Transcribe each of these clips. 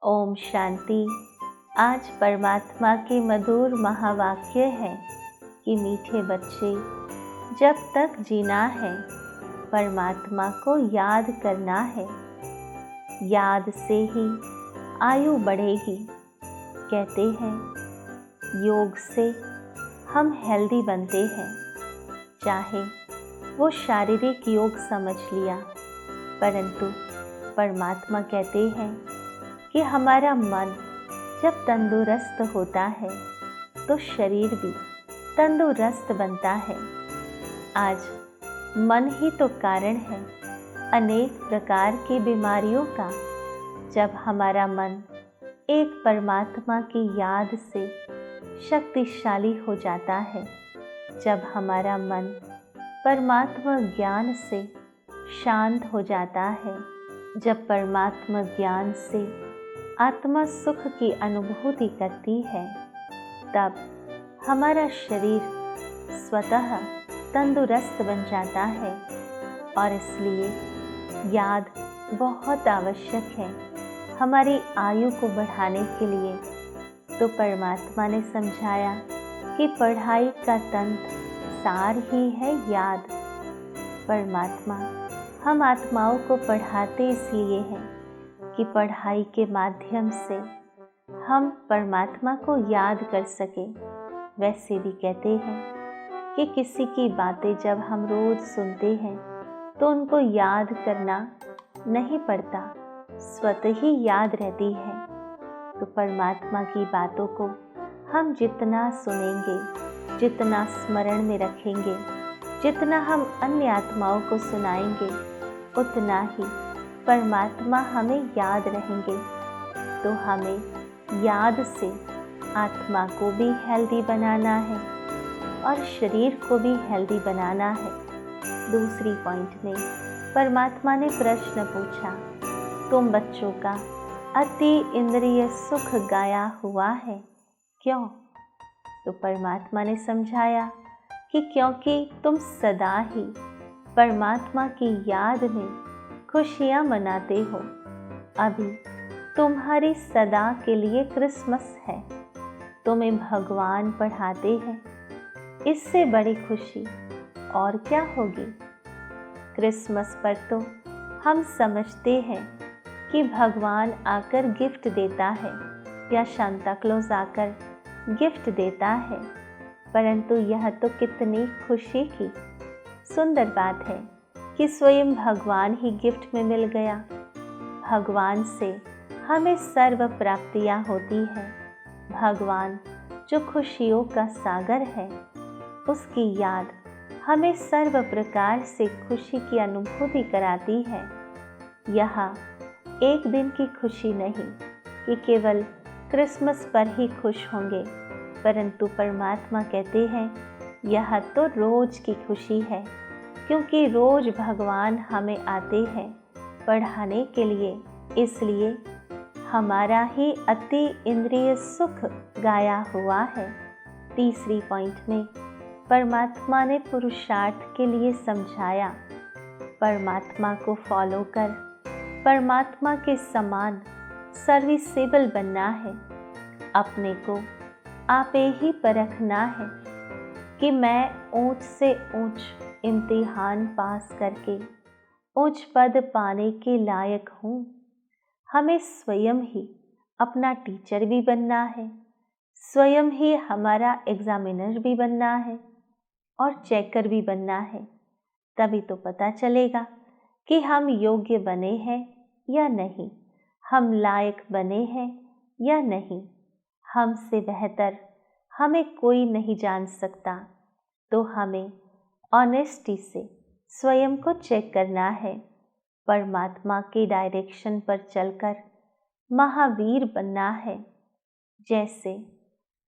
ओम शांति। आज परमात्मा के मधुर महावाक्य है कि मीठे बच्चे, जब तक जीना है परमात्मा को याद करना है। याद से ही आयु बढ़ेगी। कहते हैं योग से हम हेल्दी बनते हैं। चाहे वो शारीरिक योग समझ लिया, परंतु परमात्मा कहते हैं कि हमारा मन जब तंदुरुस्त होता है तो शरीर भी तंदुरुस्त बनता है। आज मन ही तो कारण है अनेक प्रकार की बीमारियों का। जब हमारा मन एक परमात्मा की याद से शक्तिशाली हो जाता है, जब हमारा मन परमात्मा ज्ञान से शांत हो जाता है, जब परमात्मा ज्ञान से आत्मा सुख की अनुभूति करती है, तब हमारा शरीर स्वतः तंदुरुस्त बन जाता है। और इसलिए याद बहुत आवश्यक है हमारी आयु को बढ़ाने के लिए। तो परमात्मा ने समझाया कि पढ़ाई का तंत्र सार ही है याद। परमात्मा हम आत्माओं को पढ़ाते इसलिए हैं कि पढ़ाई के माध्यम से हम परमात्मा को याद कर सके। वैसे भी कहते हैं कि किसी की बातें जब हम रोज सुनते हैं तो उनको याद करना नहीं पड़ता, स्वतः ही याद रहती है। तो परमात्मा की बातों को हम जितना सुनेंगे, जितना स्मरण में रखेंगे, जितना हम अन्य आत्माओं को सुनाएंगे, उतना ही परमात्मा हमें याद रहेंगे। तो हमें याद से आत्मा को भी हेल्दी बनाना है और शरीर को भी हेल्दी बनाना है। दूसरी पॉइंट में परमात्मा ने प्रश्न पूछा, तुम बच्चों का अति इंद्रिय सुख गाया हुआ है, क्यों? तो परमात्मा ने समझाया कि क्योंकि तुम सदा ही परमात्मा की याद में खुशियाँ मनाते हो। अभी तुम्हारी सदा के लिए क्रिसमस है, तुम्हें भगवान पढ़ाते हैं, इससे बड़ी खुशी और क्या होगी। क्रिसमस पर तो हम समझते हैं कि भगवान आकर गिफ्ट देता है या सांता क्लॉज आकर गिफ्ट देता है, परंतु यह तो कितनी खुशी की सुंदर बात है कि स्वयं भगवान ही गिफ्ट में मिल गया। भगवान से हमें सर्व प्राप्तियाँ होती हैं। भगवान जो खुशियों का सागर है, उसकी याद हमें सर्व प्रकार से खुशी की अनुभूति कराती है। यह एक दिन की खुशी नहीं कि केवल क्रिसमस पर ही खुश होंगे, परंतु परमात्मा कहते हैं यह तो रोज की खुशी है, क्योंकि रोज भगवान हमें आते हैं पढ़ाने के लिए। इसलिए हमारा ही अति इंद्रिय सुख गाया हुआ है। तीसरी पॉइंट में परमात्मा ने पुरुषार्थ के लिए समझाया, परमात्मा को फॉलो कर परमात्मा के समान सर्विसेबल बनना है। अपने को आपे ही परखना है कि मैं ऊंच से ऊंच इम्तिहान पास करके उच्च पद पाने के लायक हूँ। हमें स्वयं ही अपना टीचर भी बनना है, स्वयं ही हमारा एग्जामिनर भी बनना है और चेकर भी बनना है। तभी तो पता चलेगा कि हम योग्य बने हैं या नहीं, हम लायक बने हैं या नहीं। हमसे बेहतर हमें कोई नहीं जान सकता। तो हमें ऑनेस्टी से स्वयं को चेक करना है, परमात्मा के डायरेक्शन पर चलकर महावीर बनना है। जैसे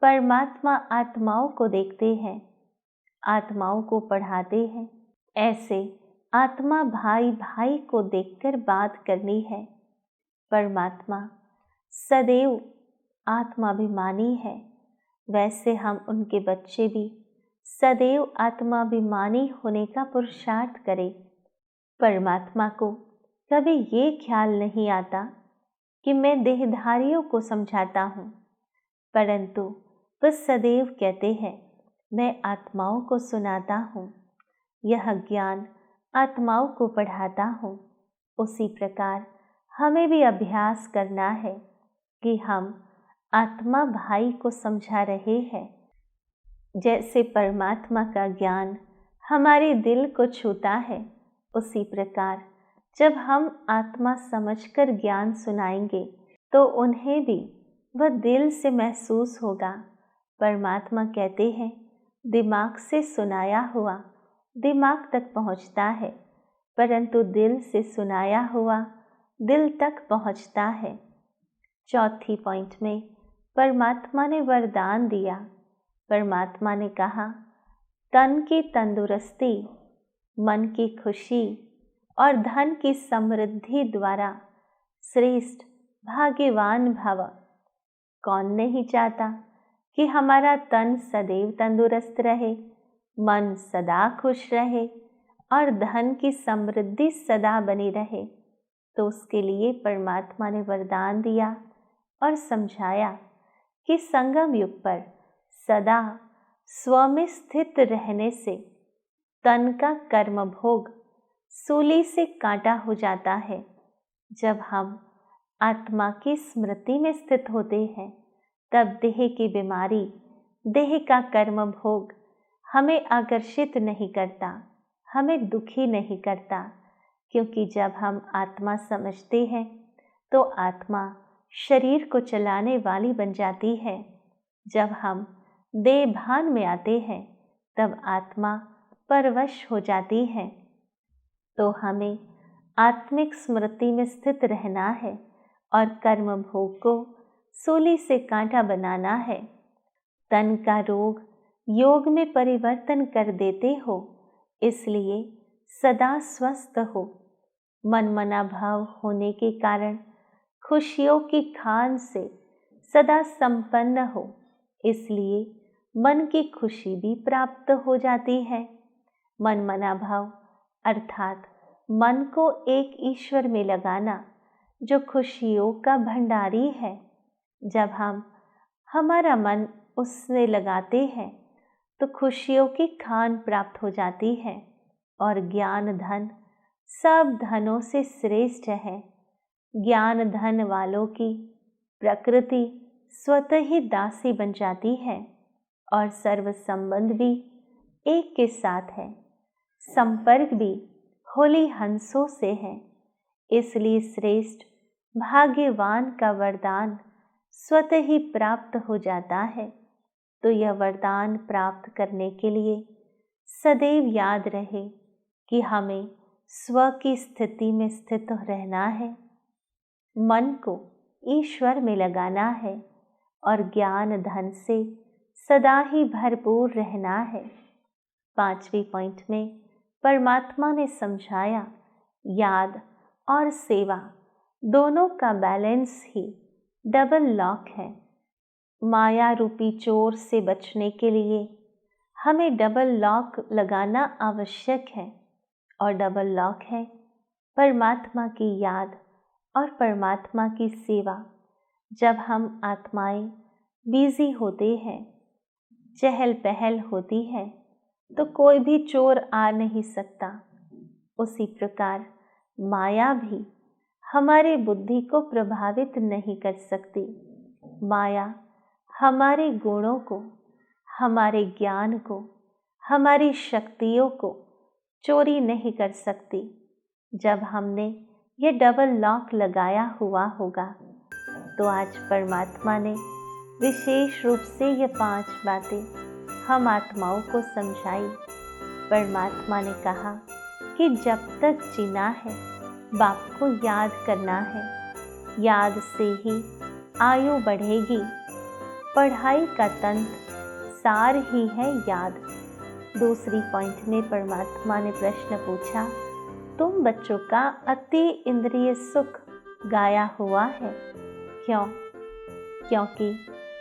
परमात्मा आत्माओं को देखते हैं, आत्माओं को पढ़ाते हैं, ऐसे आत्मा भाई भाई को देखकर बात करनी है। परमात्मा सदैव आत्माभिमानी है, वैसे हम उनके बच्चे भी सदैव आत्माभिमानी होने का पुरुषार्थ करें। परमात्मा को कभी ये ख्याल नहीं आता कि मैं देहधारियों को समझाता हूँ, परंतु वह सदैव कहते हैं मैं आत्माओं को सुनाता हूँ, यह ज्ञान आत्माओं को पढ़ाता हूँ। उसी प्रकार हमें भी अभ्यास करना है कि हम आत्मा भाई को समझा रहे हैं। जैसे परमात्मा का ज्ञान हमारे दिल को छूता है, उसी प्रकार जब हम आत्मा समझकर ज्ञान सुनाएंगे तो उन्हें भी वह दिल से महसूस होगा। परमात्मा कहते हैं दिमाग से सुनाया हुआ दिमाग तक पहुंचता है, परंतु दिल से सुनाया हुआ दिल तक पहुंचता है। चौथी पॉइंट में परमात्मा ने वरदान दिया। परमात्मा ने कहा तन की तंदुरुस्ती, मन की खुशी और धन की समृद्धि द्वारा श्रेष्ठ भाग्यवान भव। कौन नहीं चाहता कि हमारा तन सदैव तंदुरुस्त रहे, मन सदा खुश रहे और धन की समृद्धि सदा बनी रहे। तो उसके लिए परमात्मा ने वरदान दिया और समझाया कि संगम युग पर सदा स्व में स्थित रहने से तन का कर्म भोग सूली से काटा हो जाता है। जब हम आत्मा की स्मृति में स्थित होते हैं तब देह की बीमारी, देह का कर्म भोग हमें आकर्षित नहीं करता, हमें दुखी नहीं करता, क्योंकि जब हम आत्मा समझते हैं तो आत्मा शरीर को चलाने वाली बन जाती है। जब हम देह भान में आते हैं तब आत्मा परवश हो जाती है। तो हमें आत्मिक स्मृति में स्थित रहना है और कर्म भोग को सूली से कांटा बनाना है। तन का रोग योग में परिवर्तन कर देते हो, इसलिए सदा स्वस्थ हो। मनमना भाव होने के कारण खुशियों की खान से सदा संपन्न हो, इसलिए मन की खुशी भी प्राप्त हो जाती है। मनमना भाव अर्थात मन को एक ईश्वर में लगाना जो खुशियों का भंडारी है। जब हम हमारा मन उसमें लगाते हैं तो खुशियों की खान प्राप्त हो जाती है और ज्ञान धन सब धनों से श्रेष्ठ है। ज्ञान धन वालों की प्रकृति स्वतः ही दासी बन जाती है और सर्व संबंध भी एक के साथ है, संपर्क भी होली हंसों से है। इसलिए श्रेष्ठ भाग्यवान का वरदान स्वतः ही प्राप्त हो जाता है। तो यह वरदान प्राप्त करने के लिए सदैव याद रहे कि हमें स्व की स्थिति में स्थित रहना है, मन को ईश्वर में लगाना है और ज्ञान धन से सदा ही भरपूर रहना है। 5वीं पॉइंट में परमात्मा ने समझाया याद और सेवा दोनों का बैलेंस ही डबल लॉक है। माया रूपी चोर से बचने के लिए हमें डबल लॉक लगाना आवश्यक है और डबल लॉक है परमात्मा की याद और परमात्मा की सेवा। जब हम आत्माएं बिजी होते हैं, चहल पहल होती है, तो कोई भी चोर आ नहीं सकता। उसी प्रकार माया भी हमारी बुद्धि को प्रभावित नहीं कर सकती। माया हमारे गुणों को, हमारे ज्ञान को, हमारी शक्तियों को चोरी नहीं कर सकती। जब हमने ये डबल लॉक लगाया हुआ होगा तो आज परमात्मा ने विशेष रूप से ये 5 बातें हम आत्माओं को समझाई। परमात्मा ने कहा कि जब तक जीना है बाप को याद करना है, याद से ही आयु बढ़ेगी। पढ़ाई का तंत्र सार ही है याद। दूसरी पॉइंट में परमात्मा ने प्रश्न पूछा, तुम बच्चों का अति इंद्रिय सुख गाया हुआ है क्यों? क्योंकि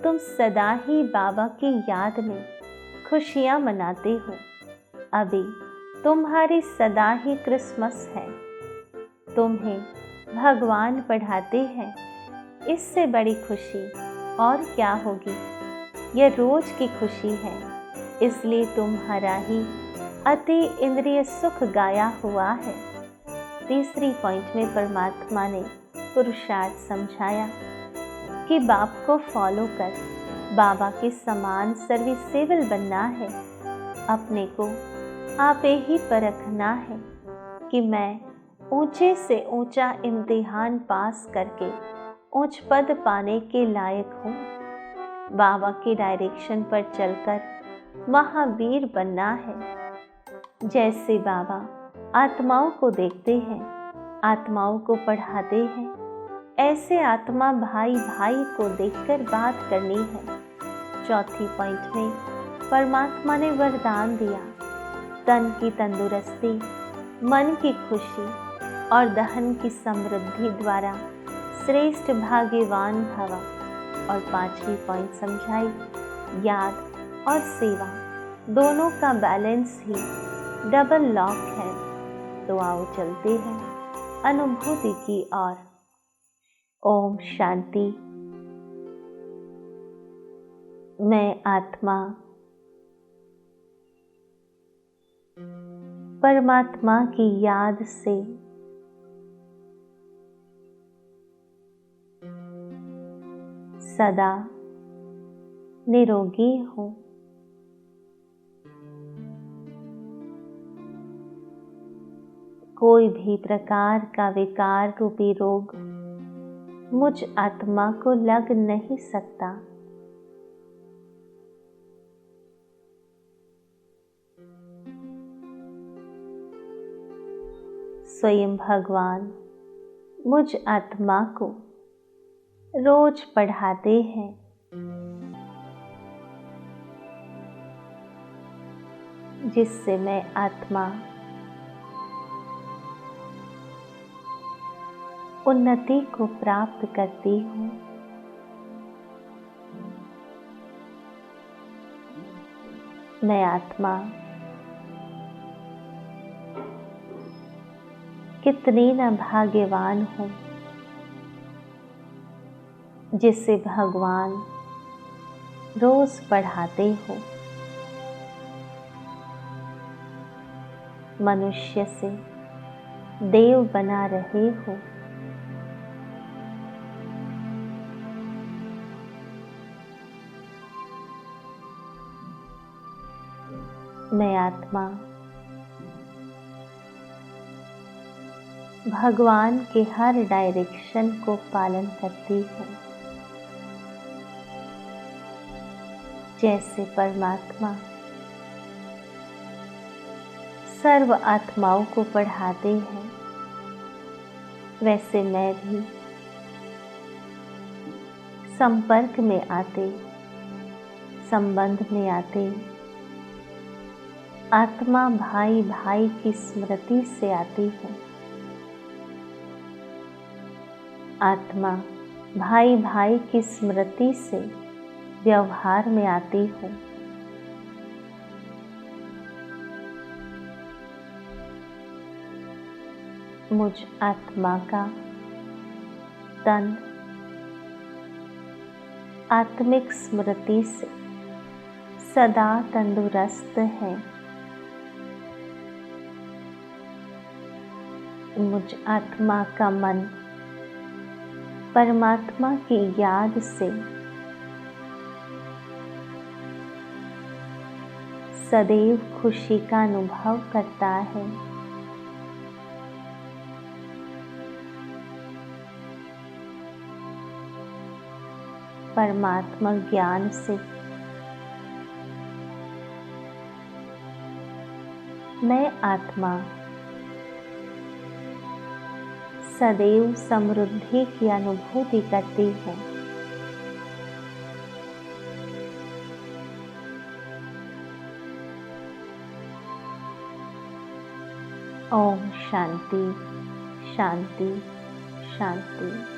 तुम सदा ही बाबा की याद में खुशियाँ मनाते हो। अभी तुम्हारी सदा ही क्रिसमस है। तुम्हें भगवान पढ़ाते हैं इससे बड़ी खुशी और क्या होगी। यह रोज की खुशी है, इसलिए तुम्हारा ही अति इंद्रिय सुख गाया हुआ है। तीसरी पॉइंट में परमात्मा ने पुरुषार्थ समझाया कि बाप को फॉलो कर बाबा के समान सर्विसेबल बनना है। अपने को आपे ही परखना है कि मैं ऊंचे से ऊंचा इम्तिहान पास करके उच्च पद पाने के लायक हूँ। बाबा की डायरेक्शन पर चलकर महावीर बनना है। जैसे बाबा आत्माओं को देखते हैं, आत्माओं को पढ़ाते हैं, ऐसे आत्मा भाई भाई को देखकर बात करनी है। चौथी पॉइंट में परमात्मा ने वरदान दिया, तन की तंदुरुस्ती, मन की खुशी और दहन की समृद्धि द्वारा श्रेष्ठ भाग्यवान भवा। और पांचवी पॉइंट समझाई, याद और सेवा दोनों का बैलेंस ही डबल लॉक है। तो आओ चलते हैं अनुभूति की ओर। ओम शांति। मैं आत्मा परमात्मा की याद से सदा निरोगी हूँ। कोई भी प्रकार का विकार रूपी रोग मुझ आत्मा को लग नहीं सकता। स्वयं भगवान मुझ आत्मा को रोज पढ़ाते हैं। जिससे मैं आत्मा उन्नति को प्राप्त करती हूँ। मैं आत्मा कितनी न भाग्यवान हूँ, जिसे भगवान रोज पढ़ाते हो। मनुष्य से देव बना रहे हो। मैं आत्मा भगवान के हर डायरेक्शन को पालन करती हूँ। जैसे परमात्मा सर्व आत्माओं को पढ़ाते हैं, वैसे मैं भी संपर्क में आते, संबंध में आते, आत्मा भाई भाई की स्मृति से आती हूँ। आत्मा भाई भाई की स्मृति से व्यवहार में आती हूँ। मुझ आत्मा का तन आत्मिक स्मृति से सदा तंदुरुस्त है। मुझ आत्मा का मन परमात्मा की याद से सदैव खुशी का अनुभव करता है। परमात्मा ज्ञान से मैं आत्मा सदैव समृद्धि की अनुभूति करती हूँ। ओम शांति शांति शांति।